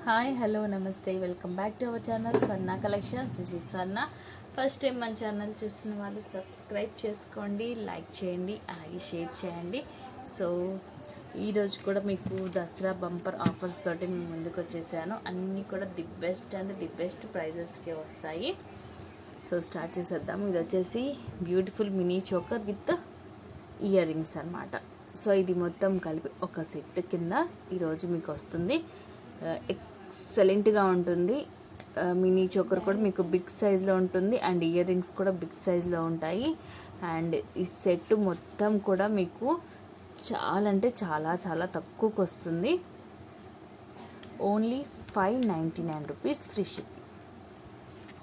Hi hello నమస్తే welcome back to our channel Swarna collections. This is Swarna. First time మన channel చూస్తున్న వాళ్ళు subscribe చేసుకోండి, like చేయండి, అలాగే షేర్ చేయండి. సో ఈరోజు కూడా మీకు దసరా బంపర్ ఆఫర్స్ తోటి మేము ముందుకు వచ్చేసాను. అన్నీ కూడా ది బెస్ట్ ప్రైజెస్కే వస్తాయి. సో స్టార్ట్ చేసేద్దాము. ఇది వచ్చేసి beautiful mini choker with ear rings అనమాట. సో ఇది మొత్తం కలిపి ఒక సెట్ కింద ఈరోజు మీకు వస్తుంది. ఎక్సలెంట్గా ఉంటుంది. మినీ చోకర్ కూడా మీకు బిగ్ సైజ్లో ఉంటుంది అండ్ ఇయర్ రింగ్స్ కూడా బిగ్ సైజ్లో ఉంటాయి. అండ్ ఈ సెట్ మొత్తం కూడా మీకు చాలా అంటే చాలా చాలా తక్కువకి వస్తుంది. Only 599 rupees free shipping.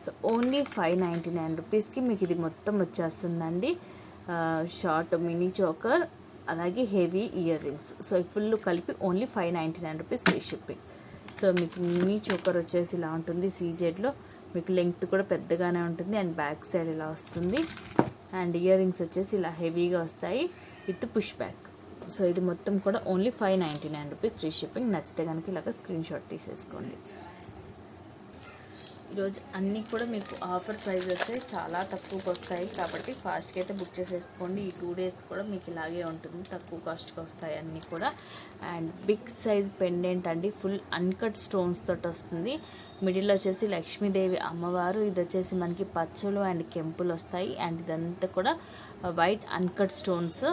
So only 599 రూపీస్కి మీకు ఇది మొత్తం వచ్చేస్తుందండి. షార్ట్ మినీ చోకర్ అలాగే heavy earrings. So full కలిపి only 599 rupees free shipping. So మీకు మినీ చోకర్ వచ్చేసి ఇలా ఉంటుంది. సీజెడ్లో మీకు లెంగ్త్ కూడా పెద్దగానే ఉంటుంది అండ్ బ్యాక్ సైడ్ ఇలా వస్తుంది. అండ్ ఇయర్ రింగ్స్ వచ్చేసి ఇలా హెవీగా వస్తాయి విత్ పుష్ బ్యాక్. సో ఇది మొత్తం కూడా ఓన్లీ 599 రూపీస్ ఫ్రీ షిప్పింగ్. నచ్చితే కనుక ఇలాగ స్క్రీన్ షాట్ తీసేసుకోండి. ఈరోజు అన్నీ కూడా మీకు ఆఫర్ ప్రైజెస్ చాలా తక్కువకి వస్తాయి కాబట్టి ఫాస్ట్గా అయితే బుక్ చేసేసుకోండి. ఈ 2 days కూడా మీకు ఇలాగే ఉంటుంది, తక్కువ కాస్ట్కి వస్తాయి అన్నీ కూడా. అండ్ బిగ్ సైజ్ పెండెంట్ అండి, ఫుల్ అన్కట్ స్టోన్స్ తోటి వస్తుంది. మిడిల్లో వచ్చేసి లక్ష్మీదేవి అమ్మవారు, ఇది వచ్చేసి మనకి పచ్చలు అండ్ కెంపులు వస్తాయి. అండ్ ఇదంతా కూడా వైట్ అన్కట్ స్టోన్స్.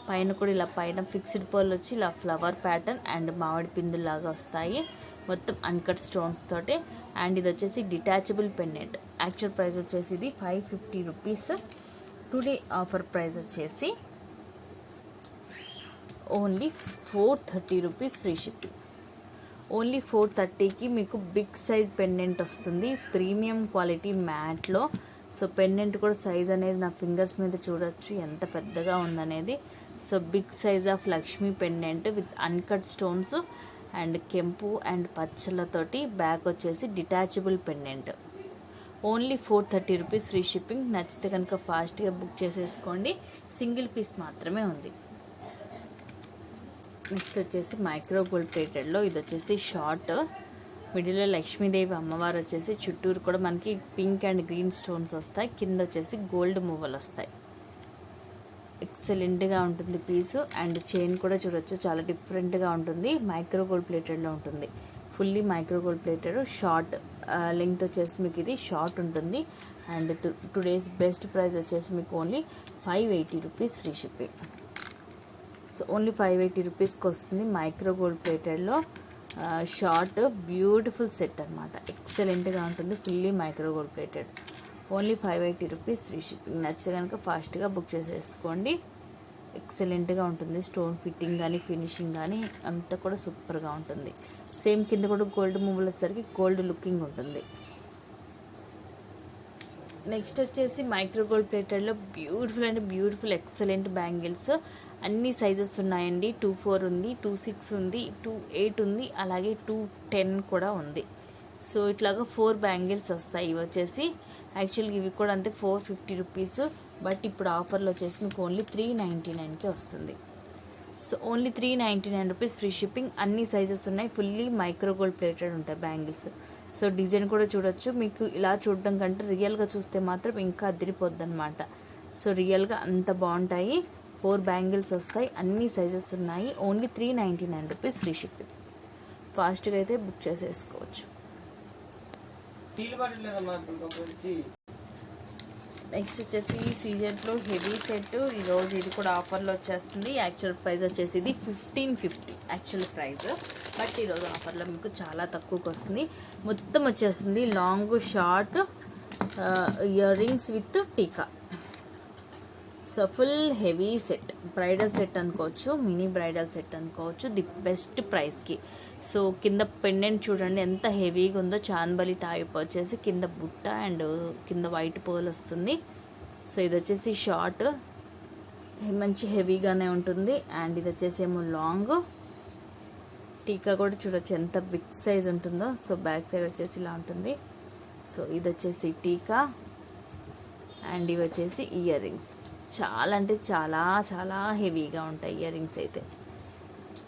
పైన కూడా ఇలా పైన ఫిక్స్డ్ పర్ల్ వచ్చి ఇలా ఫ్లవర్ ప్యాటర్న్ అండ్ మామిడి పిందులాగా వస్తాయి. మొత్తం అన్కట్ స్టోన్స్ తోటే. అండ్ ఇది వచ్చేసి డిటాచబుల్ పెండెంట్. యాక్చువల్ ప్రైస్ వచ్చేసి ఇది 550 రూపీస్. టుడే ఆఫర్ ప్రైస్ వచ్చేసి only 430 rupees free shipping. Only 430కి మీకు బిగ్ సైజ్ పెండెంట్ వస్తుంది, ప్రీమియం క్వాలిటీ మ్యాట్లో. సో పెండెంట్ కూడా సైజ్ అనేది నా ఫింగర్స్ మీద చూడొచ్చు ఎంత పెద్దగా ఉందనేది. So big size of Lakshmi pendant with uncut stones and కెంపు అండ్ పచ్చలతోటి. బ్యాక్ వచ్చేసి detachable pendant. Only 430 rupees free shipping. నచ్చితే కనుక ఫాస్ట్గా బుక్ చేసేసుకోండి. సింగిల్ పీస్ మాత్రమే ఉంది. నెక్స్ట్ వచ్చేసి మైక్రో గోల్డ్ ప్లేటెడ్లో ఇది వచ్చేసి షార్ట్. మిడిల్లో లక్ష్మీదేవి అమ్మవారు వచ్చేసి చుట్టూరు కూడా మనకి పింక్ అండ్ గ్రీన్ స్టోన్స్ వస్తాయి. కింద వచ్చేసి గోల్డ్ మువ్వలు వస్తాయి. ఎక్సలెంట్గా ఉంటుంది పీసు. అండ్ చైన్ కూడా చూడొచ్చు, చాలా డిఫరెంట్గా ఉంటుంది. మైక్రో గోల్డ్ ప్లేటెడ్లో ఉంటుంది. Fully micro gold plated. Short length వచ్చేసి మీకు ఇది షార్ట్ ఉంటుంది. అండ్ టుడేస్ బెస్ట్ ప్రైస్ వచ్చేసి మీకు only 580 rupees free shipping. So only 580 రూపీస్కి వస్తుంది మైక్రో గోల్డ్ ప్లేటెడ్లో షార్ట్. బ్యూటిఫుల్ సెట్ అనమాట, ఎక్సలెంట్గా ఉంటుంది. Fully micro gold plated. Only 580 rupees free shipping. నచ్చితే కనుక ఫాస్ట్గా బుక్ చేసేసుకోండి. ఎక్సలెంట్గా ఉంటుంది. స్టోన్ ఫిట్టింగ్ కానీ ఫినిషింగ్ కానీ అంతా కూడా సూపర్గా ఉంటుంది. సేమ్ కింద కూడా గోల్డ్ మూవ్లు వచ్చేసరికి గోల్డ్ లుకింగ్ ఉంటుంది. నెక్స్ట్ వచ్చేసి మైక్రో గోల్డ్ ప్లేటెడ్లో beautiful and beautiful excellent bangles. అన్ని సైజెస్ ఉన్నాయండి. 24 ఉంది, 26 ఉంది, 28 ఉంది, అలాగే 210 కూడా ఉంది. సో ఇట్లాగా 4 బ్యాంగిల్స్ వస్తాయి. ఇవి వచ్చేసి యాక్చువల్గా ఇవి కూడా అంతే 450 రూపీస్. బట్ ఇప్పుడు ఆఫర్లో వచ్చేసి మీకు ఓన్లీ 399కి వస్తుంది. So only 399 rupees free shipping. అన్ని సైజెస్ ఉన్నాయి. ఫుల్లీ మైక్రో గోల్డ్ ప్లేటెడ్ ఉంటాయి బ్యాంగిల్స్. సో డిజైన్ కూడా చూడొచ్చు. మీకు ఇలా చూడడం కంటే రియల్గా చూస్తే మాత్రం ఇంకా అదిరిపోద్ది అనమాట. సో రియల్గా అంత బాగుంటాయి. 4 బ్యాంగిల్స్ వస్తాయి. అన్ని సైజెస్ ఉన్నాయి. Only 399 rupees free shipping. ఫాస్ట్గా అయితే బుక్ చేసేసుకోవచ్చు. నెక్స్ట్ వచ్చేసి సీజన్లో హెవీ సెట్. ఈరోజు ఇది కూడా ఆఫర్లో వచ్చేస్తుంది. యాక్చువల్ ప్రైస్ వచ్చేసి ఇది 1550 యాక్చువల్ ప్రైస్. బట్ ఈరోజు ఆఫర్లో మీకు చాలా తక్కువకి వస్తుంది. మొత్తం వచ్చేస్తుంది long short earrings with tikka. So full heavy set, bridal set అనుకోవచ్చు, మినీ బ్రైడల్ సెట్ అనుకోవచ్చు, ది బెస్ట్ ప్రైస్కి. సో కింద పెండెంట్ చూడండి ఎంత హెవీగా ఉందో. చాన్బలి టైప్ వచ్చేసి కింద బుట్ట అండ్ కింద వైట్ పోల్ వస్తుంది. సో ఇది వచ్చేసి షార్ట్, మంచి హెవీగానే ఉంటుంది. అండ్ ఇది వచ్చేసి ఏమో లాంగ్. టీకా కూడా చూడొచ్చు ఎంత బిగ్ సైజ్ ఉంటుందో. సో బ్యాక్ సైడ్ వచ్చేసి ఇలా ఉంటుంది. సో ఇది వచ్చేసి టీకా అండ్ ఇవి వచ్చేసి ఇయర్ రింగ్స్. చాలా అంటే చాలా చాలా హెవీగా ఉంటాయి ఇయర్ రింగ్స్ అయితే.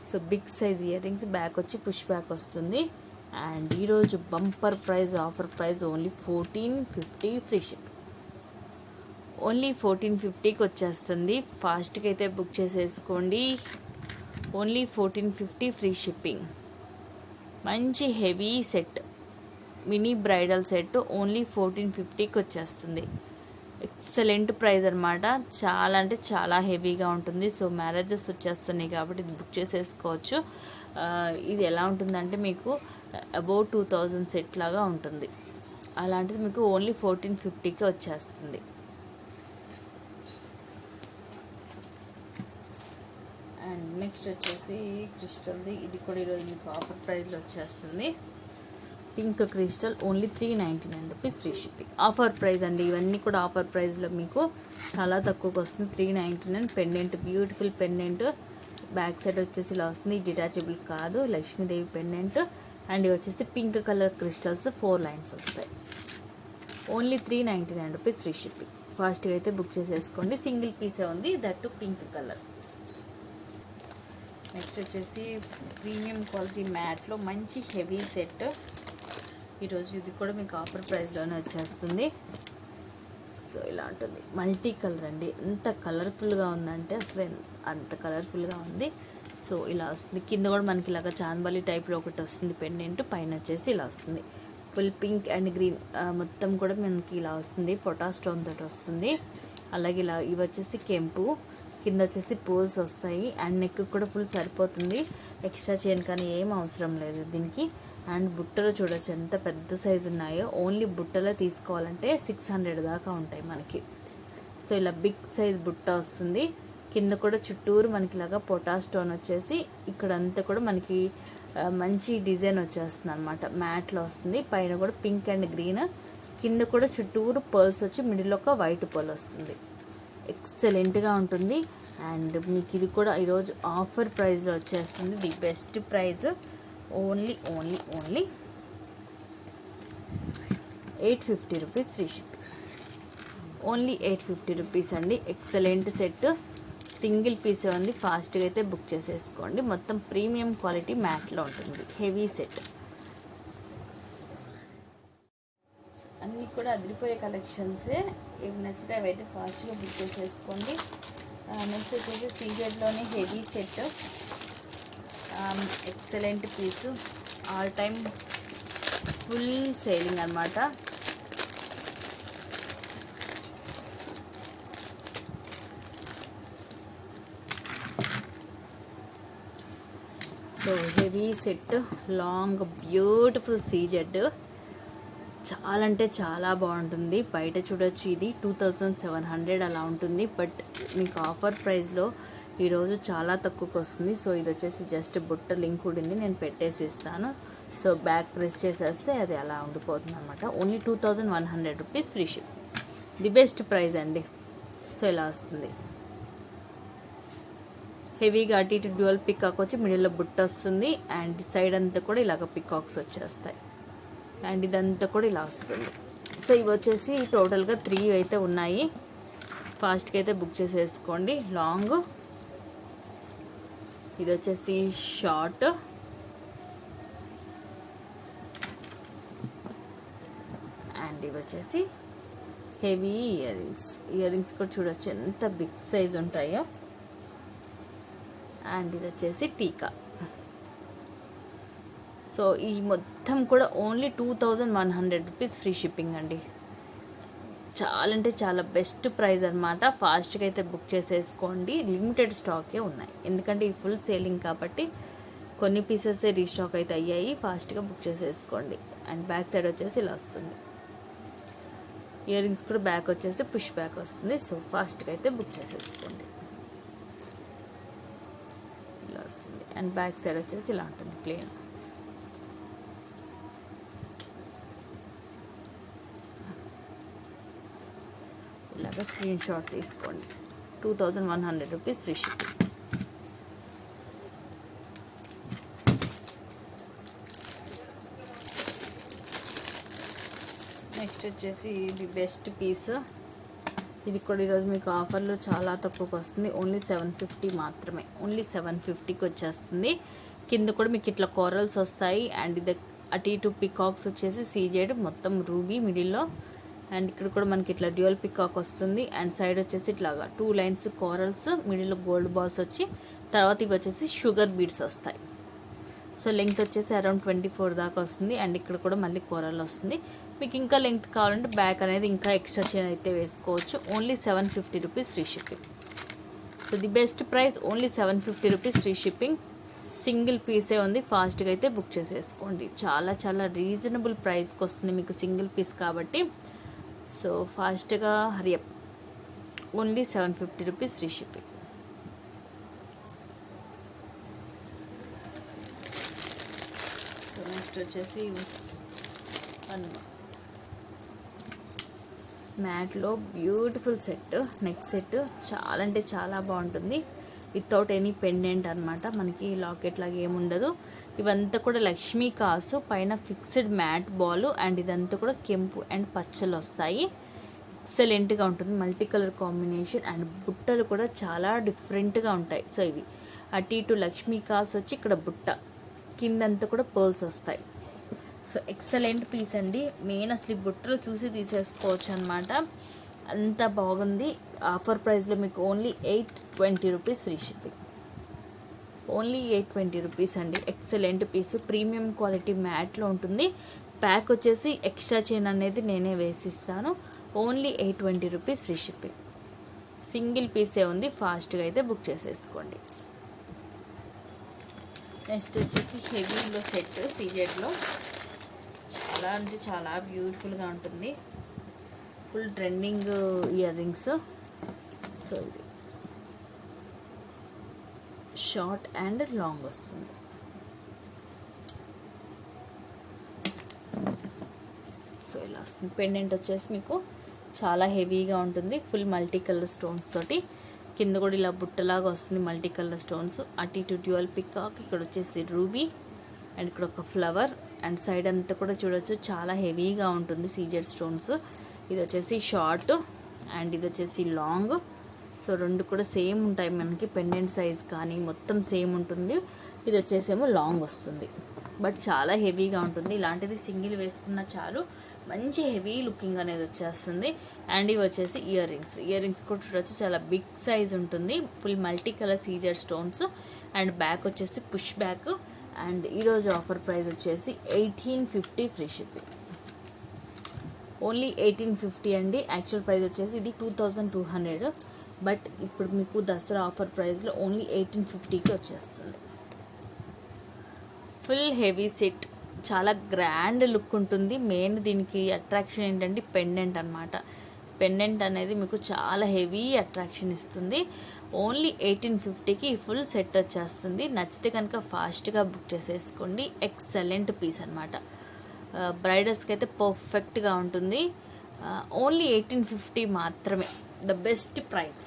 So big size earrings. Back వచ్చి పుష్ బ్యాక్ వస్తుంది. అండ్ ఈరోజు bumper prize offer prize only 1450 free ship. Only 1450కి వచ్చేస్తుంది. ఫాస్ట్గా అయితే బుక్ చేసేసుకోండి. Only 1450 free shipping. మంచి heavy set, mini bridal set only 1450కి వచ్చేస్తుంది. ఎక్సలెంట్ ప్రైస్ అనమాట. చాలా అంటే చాలా హెవీగా ఉంటుంది. సో మ్యారేజెస్ వచ్చేస్తున్నాయి కాబట్టి ఇది బుక్ చేసేసుకోవచ్చు. ఇది ఎలా ఉంటుందంటే మీకు అబౌవ్ 2000 సెట్ లాగా ఉంటుంది. అలాంటిది మీకు ఓన్లీ 1450కి వచ్చేస్తుంది. అండ్ నెక్స్ట్ వచ్చేసి క్రిస్టల్ది. ఇది కూడా ఈరోజు మీకు ఆఫర్ ప్రైస్లో వచ్చేస్తుంది. Pink crystal only 399 rupees free shipping. Offer price అండి. ఇవన్నీ కూడా ఆఫర్ ప్రైస్లో మీకు చాలా తక్కువకి వస్తుంది. 399. Pendant, beautiful pendant. Back side వచ్చేసి ఇలా వస్తుంది. డిటాచబుల్ కాదు, లక్ష్మీదేవి పెండెంట్. అండ్ ఇవి వచ్చేసి పింక్ కలర్ క్రిస్టల్స్ 4 లైన్స్ వస్తాయి. Only 399 rupees free shipping. ఫాస్ట్గా అయితే బుక్ చేసేసుకోండి. సింగిల్ పీసే ఉంది, దట్ పింక్ కలర్. నెక్స్ట్ వచ్చేసి ప్రీమియం క్వాలిటీ మ్యాట్లో మంచి హెవీ సెట్. ఈరోజు ఇది కూడా మీకు ఆఫర్ ప్రైస్లోనే వచ్చేస్తుంది. సో ఇలా ఉంటుంది. మల్టీ కలర్ అండి. ఎంత కలర్ఫుల్గా ఉందంటే అసలు అంత కలర్ఫుల్గా ఉంది. సో ఇలా వస్తుంది. కింద కూడా మనకి ఇలాగ చాందబాలి టైప్లో ఒకటి వస్తుంది పెండెంట్. పైన వచ్చేసి ఇలా వస్తుంది. ఫుల్ పింక్ అండ్ గ్రీన్ మొత్తం కూడా మనకి ఇలా వస్తుంది. పొటా స్టోన్ తోటి వస్తుంది. అలాగే ఇలా ఇవి వచ్చేసి కెంపు, కింద వచ్చేసి పూల్స్ వస్తాయి. అండ్ నెక్ కూడా ఫుల్ సరిపోతుంది. ఎక్స్ట్రా చైన్ కానీ ఏం అవసరం లేదు దీనికి. అండ్ బుట్టలు చూడొచ్చు ఎంత పెద్ద సైజు ఉన్నాయో. ఓన్లీ బుట్టలో తీసుకోవాలంటే 600 దాకా ఉంటాయి మనకి. సో ఇలా బిగ్ సైజ్ బుట్ట వస్తుంది. కింద కూడా చుట్టూరు మనకి ఇలాగా పొటా స్టోన్ వచ్చేసి ఇక్కడంతా కూడా మనకి మంచి డిజైన్ వచ్చేస్తుంది అనమాట. మ్యాట్లో వస్తుంది. పైన కూడా పింక్ అండ్ గ్రీన్, కింద కూడా చుట్టూరు పర్ల్స్ వచ్చి మిడిల్ ఒక వైట్ పర్ల్ వస్తుంది. ఎక్సలెంట్గా ఉంటుంది. అండ్ మీకు ఇది కూడా ఈరోజు ఆఫర్ ప్రైస్లో వచ్చేస్తుంది. The best price only 850 rupees free ship. Only 850 rupees అండి. ఎక్సలెంట్ సెట్, సింగిల్ పీసే ఉంది. ఫాస్ట్గా అయితే బుక్ చేసేసుకోండి. మొత్తం ప్రీమియం క్వాలిటీ మ్యాట్లో ఉంటుంది. హెవీ సెట్ అన్నీ కూడా అదిరిపోయే కలెక్షన్సే. ఇవి నచ్చితే అవైతే ఫాస్ట్గా బుక్ చేసేసుకోండి. నెక్స్ట్ వచ్చేసి సీజెడ్లోనే హెవీ సెట్, ఎక్సలెంట్ పీసు, ఆల్ టైమ్ ఫుల్ సేలింగ్ అనమాట. So heavy set, long beautiful CZ. చాలా అంటే చాలా బాగుంటుంది. బయట చూడొచ్చు ఇది 2700 అలా ఉంటుంది. బట్ మీకు ఆఫర్ ప్రైస్లో ఈరోజు చాలా తక్కువకి వస్తుంది. సో ఇది వచ్చేసి జస్ట్ బుట్ట లింక్ ఉండింది, నేను పెట్టేసి ఇస్తాను. సో బ్యాక్ ప్రెస్ చేసేస్తే అది అలా ఉండిపోతుంది అనమాట. Only 2100 rupees free ship. The best price అండి. సో ఇలా వస్తుంది. హెవీగా అటు ఇటు డ్యూయల్ పికాక్ వచ్చి మిడిల్లో బుట్ట వస్తుంది. అండ్ సైడ్ అంతా కూడా ఇలాగ పికాక్స్ వచ్చేస్తాయి. అండ్ ఇదంతా కూడా ఇలా వస్తుంది. సో ఇవి వచ్చేసి టోటల్గా 3 అయితే ఉన్నాయి. ఫాస్ట్గా అయితే బుక్ చేసేసుకోండి. లాంగ్, ఇది వచ్చేసి షార్ట్, అండ్ ఇవి వచ్చేసి heavy ear rings. Ear rings కూడా చూడొచ్చు ఎంత బిగ్ సైజ్ ఉంటాయో. అండ్ ఇది వచ్చేసి టీకా. సో ఈ మొత్తం కూడా ఓన్లీ 2100 రూపీస్ ఫ్రీ షిప్పింగ్ అండి. చాలా అంటే చాలా బెస్ట్ ప్రైస్ అనమాట. ఫాస్ట్గా అయితే బుక్ చేసేసుకోండి. లిమిటెడ్ స్టాకే ఉన్నాయి, ఎందుకంటే ఈ ఫుల్ సేలింగ్ కాబట్టి కొన్ని పీసెస్ రీస్టాక్ అయితే అయ్యాయి. ఫాస్ట్గా బుక్ చేసేసుకోండి. అండ్ బ్యాక్ సైడ్ వచ్చేసి ఇలా వస్తుంది. ఇయర్ రింగ్స్ కూడా బ్యాక్ వచ్చేసి పుష్ బ్యాక్ వస్తుంది. సో ఫాస్ట్గా అయితే బుక్ చేసేసుకోండి. ఇలా వస్తుంది. అండ్ బ్యాక్ సైడ్ వచ్చేసి ఇలా ఉంటుంది ప్లేన్. ఇలాగ స్క్రీన్ షాట్ తీసుకోండి. 2100 రూపీస్ ఫ్రీ షిప్పింగ్. నెక్స్ట్ వచ్చేసి ఇది బెస్ట్ పీస్. ఇది కూడా ఈరోజు మీకు ఆఫర్లో చాలా తక్కువకి వస్తుంది. ఓన్లీ 750 మాత్రమే. ఓన్లీ 750కి వచ్చేస్తుంది. కింద కూడా మీకు ఇట్లా కోరల్స్ వస్తాయి. అండ్ ఇది అటు ఇటు పికాక్స్ వచ్చేసి సీజెడ్ మొత్తం రూబీ మిడిల్లో, అండ్ ఇక్కడ కూడా మనకి ఇట్లా డ్యూయల్ పికాక్ వస్తుంది. అండ్ సైడ్ వచ్చేసి ఇట్లాగా 2 లైన్స్ కోరల్స్, మిడిల్లో గోల్డ్ బాల్స్ వచ్చి తర్వాత ఇవి వచ్చేసి షుగర్ బీడ్స్ వస్తాయి. సో లెంగ్త్ వచ్చేసి అరౌండ్ 24 దాకా వస్తుంది. అండ్ ఇక్కడ కూడా మళ్ళీ కోరల్ వస్తుంది. మీకు ఇంకా లెంగ్త్ కావాలంటే బ్యాక్ అనేది ఇంకా ఎక్స్ట్రా చైన్ అయితే వేసుకోవచ్చు. Only 750 rupees free shipping. So the best price only 750 rupees free shipping. Single పీసే ఉంది, ఫాస్ట్గా అయితే బుక్ చేసేసుకోండి. చాలా చాలా రీజనబుల్ ప్రైస్కి వస్తుంది మీకు సింగిల్ పీస్ కాబట్టి. సో ఫాస్ట్గా hurry up. Only 750 rupees free shipping. So next వచ్చేసి మ్యాట్లో బ్యూటిఫుల్ సెట్, నెక్ సెట్ చాలా అంటే చాలా బాగుంటుంది. వితౌట్ ఎనీ పెండెంట్ అనమాట, మనకి లాకెట్ లాగా ఏముండదు. ఇవంతా కూడా లక్ష్మీ కాసు, పైన ఫిక్స్డ్ మ్యాట్ బాల్, అండ్ ఇదంతా కూడా కెంపు అండ్ పచ్చలు వస్తాయి. ఎక్సలెంట్గా ఉంటుంది, మల్టీ కలర్ కాంబినేషన్. అండ్ బుట్టలు కూడా చాలా డిఫరెంట్గా ఉంటాయి. సో ఇవి అటు ఇటు లక్ష్మీ కాసు వచ్చి ఇక్కడ బుట్ట, కిందంతా కూడా పర్ల్స్ వస్తాయి. సో ఎక్సలెంట్ పీస్ అండి. మెయిన్ అసలు ఈ బుట్టలు చూసి తీసేసుకోవచ్చు అనమాట, అంత బాగుంది. ఆఫర్ ప్రైస్లో మీకు only 820 rupees free shipping. Only 820 rupees అండి. ఎక్సలెంట్ పీస్, ప్రీమియం క్వాలిటీ మ్యాట్లో ఉంటుంది. ప్యాక్ వచ్చేసి ఎక్స్ట్రా చైన్ అనేది నేనే వేసిస్తాను. Only 820 rupees free shipping. Single పీసే ఉంది, ఫాస్ట్గా అయితే బుక్ చేసేసుకోండి. నెక్స్ట్ వచ్చేసి హెవీలో సెట్ సీజెడ్లో చాలా అంటే చాలా బ్యూటిఫుల్గా ఉంటుంది. Full trending ear rings. So ఇది షార్ట్ అండ్ లాంగ్ వస్తుంది. సో ఇలా వస్తుంది. పెండెంట్ వచ్చేసి మీకు చాలా హెవీగా ఉంటుంది, ఫుల్ మల్టీ కలర్ స్టోన్స్ తోటి. కింద కూడా ఇలా బుట్టలాగా వస్తుంది, మల్టీ కలర్ స్టోన్స్. అటు ఇటు డ్యూయల్ పికాక్, ఇక్కడ వచ్చేసి రూబీ, అండ్ ఇక్కడ ఒక ఫ్లవర్. అండ్ సైడ్ అంతా కూడా చూడొచ్చు, చాలా హెవీగా ఉంటుంది సీజెడ్ స్టోన్స్. ఇది వచ్చేసి షార్ట్ అండ్ ఇది వచ్చేసి లాంగ్. సో రెండు కూడా సేమ్ ఉంటాయి మనకి, పెండెంట్ సైజ్ కానీ మొత్తం సేమ్ ఉంటుంది. ఇది వచ్చేసేమో లాంగ్ వస్తుంది, బట్ చాలా హెవీగా ఉంటుంది. ఇలాంటిది సింగిల్ వేసుకున్న చాలు, మంచి హెవీ లుకింగ్ అనేది వచ్చేస్తుంది. అండ్ ఇవి వచ్చేసి ఇయర్ రింగ్స్. ఇయర్ రింగ్స్ కూడా చూడొచ్చు, చాలా బిగ్ సైజ్ ఉంటుంది. Full multi colour CZ stones. And back వచ్చేసి పుష్ బ్యాక్. అండ్ ఈరోజు ఆఫర్ ప్రైస్ వచ్చేసి 1850 ఫ్రీ షిప్పింగ్. ఓన్లీ 1850 అండి. యాక్చువల్ ప్రైస్ వచ్చేసి ఇది 2200, బట్ ఇప్పుడు మీకు దసరా ఆఫర్ ప్రైస్లో ఓన్లీ 1850కి వచ్చేస్తుంది. ఫుల్ హెవీ సెట్, చాలా గ్రాండ్ లుక్ ఉంటుంది. మెయిన్ దీనికి అట్రాక్షన్ ఏంటంటే పెండెంట్ అనమాట. పెండెంట్ అనేది మీకు చాలా హెవీ అట్రాక్షన్ ఇస్తుంది. ఓన్లీ 1850కి ఫుల్ సెట్ వచ్చేస్తుంది. నచ్చితే కనుక ఫాస్ట్గా బుక్ చేసేసుకోండి. ఎక్సలెంట్ పీస్ అనమాట, బ్రైడల్స్కి అయితే పర్ఫెక్ట్గా ఉంటుంది. ఓన్లీ 1850 మాత్రమే, ద బెస్ట్ ప్రైస్.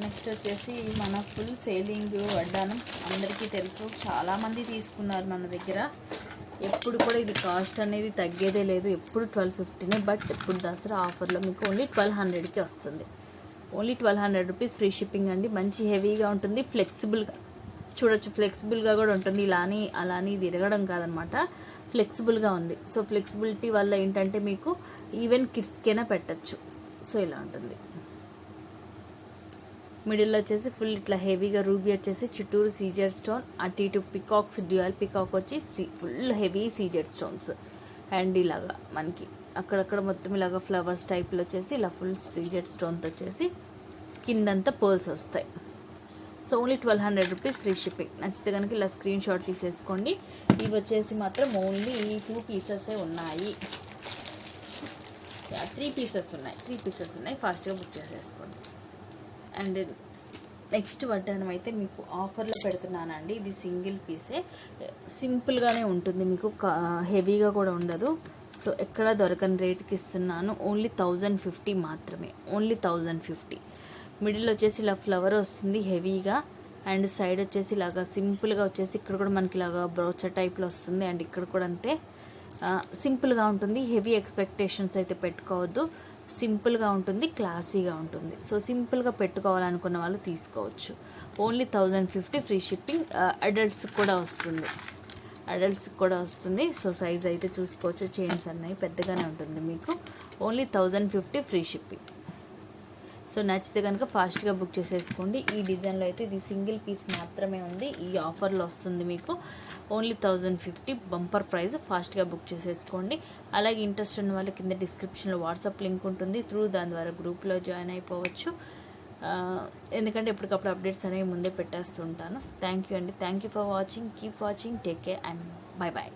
నెక్స్ట్ వచ్చేసి మన ఫుల్ సేలింగ్ వడ్డానం అందరికీ తెలుసు, చాలామంది తీసుకున్నారు మన దగ్గర. ఎప్పుడు కూడా ఇది కాస్ట్ అనేది తగ్గేదే లేదు, ఎప్పుడు 1250నే. బట్ ఇప్పుడు దసరా ఆఫర్లో మీకు ఓన్లీ 1200కి వస్తుంది. ఓన్లీ 1200 రూపీస్ ఫ్రీ షిప్పింగ్ అండి. మంచి హెవీగా ఉంటుంది, ఫ్లెక్సిబుల్గా చూడొచ్చు, ఫ్లెక్సిబుల్గా కూడా ఉంటుంది. ఇలాని అలాని తిరగడం కాదనమాట, ఫ్లెక్సిబుల్గా ఉంది. సో ఫ్లెక్సిబిలిటీ వల్ల ఏంటంటే మీకు ఈవెన్ కిడ్స్కైనా పెట్టచ్చు. సో ఇలా ఉంటుంది. మిడిల్లో వచ్చేసి ఫుల్ ఇట్లా హెవీగా రూబీ వచ్చేసి చుట్టూరు సీజెడ్ స్టోన్, అటు ఇటు పికాక్స్, డ్యూయల్ పికాక్ వచ్చి full heavy CZ stones. And ఇలాగా మనకి అక్కడక్కడ మొత్తం ఇలాగా ఫ్లవర్స్ టైప్లో వచ్చేసి ఇలా ఫుల్ సీజెడ్ స్టోన్తో వచ్చేసి కిందంతా పర్ల్స్ వస్తాయి. So only 1200 rupees free shipping. నచ్చితే కనుక ఇలా స్క్రీన్ షాట్ తీసేసుకోండి. ఇవి వచ్చేసి మాత్రం ఓన్లీ 2 పీసెసే ఉన్నాయి, 3 పీసెస్ ఉన్నాయి. ఫాస్ట్గా బుక్ చేసేసుకోండి. అండ్ నెక్స్ట్ వడ్డానం అయితే మీకు ఆఫర్లో పెడుతున్నానండి. ఇది సింగిల్ పీసే, సింపుల్గానే ఉంటుంది, మీకు హెవీగా కూడా ఉండదు. సో ఎక్కడ దొరకని రేట్కి ఇస్తున్నాను. ఓన్లీ 1050 మాత్రమే, ఓన్లీ 1050. మిడిల్ వచ్చేసి ఇలా ఫ్లవర్ వస్తుంది హెవీగా, అండ్ సైడ్ వచ్చేసి ఇలాగా సింపుల్గా వచ్చేసి ఇక్కడ కూడా మనకి ఇలాగా బ్రోచర్ టైప్లో వస్తుంది. అండ్ ఇక్కడ కూడా అంతే సింపుల్గా ఉంటుంది. హెవీ ఎక్స్పెక్టేషన్స్ అయితే పెట్టుకోవద్దు, సింపుల్గా ఉంటుంది, క్లాసీగా ఉంటుంది. సో సింపుల్గా పెట్టుకోవాలనుకున్న వాళ్ళు తీసుకోవచ్చు. Only 1050 free shipping. అడల్ట్స్ కూడా వస్తుంది. అడల్ట్స్కి కూడా వస్తుంది. సో సైజ్ అయితే చూసుకోవచ్చు, చైన్స్ అన్నాయి, పెద్దగానే ఉంటుంది మీకు. Only 1050 free shipping. సో నచ్చితే కనుక ఫాస్ట్గా బుక్ చేసేసుకోండి. ఈ డిజైన్లో అయితే ఇది సింగిల్ పీస్ మాత్రమే ఉంది, ఈ ఆఫర్లో వస్తుంది మీకు. Only 1050 bumper price. ఫాస్ట్గా బుక్ చేసేసుకోండి. అలాగే ఇంట్రెస్ట్ ఉన్న వాళ్ళు కింద డిస్క్రిప్షన్లో వాట్సాప్ లింక్ ఉంటుంది, దాని ద్వారా గ్రూప్లో జాయిన్ అయిపోవచ్చు. ఎందుకంటే ఎప్పటికప్పుడు అప్డేట్స్ అనేవి ముందే పెట్టేస్తుంటాను. థ్యాంక్ యూ అండి. Thank you for watching. Keep watching. Take care and bye bye.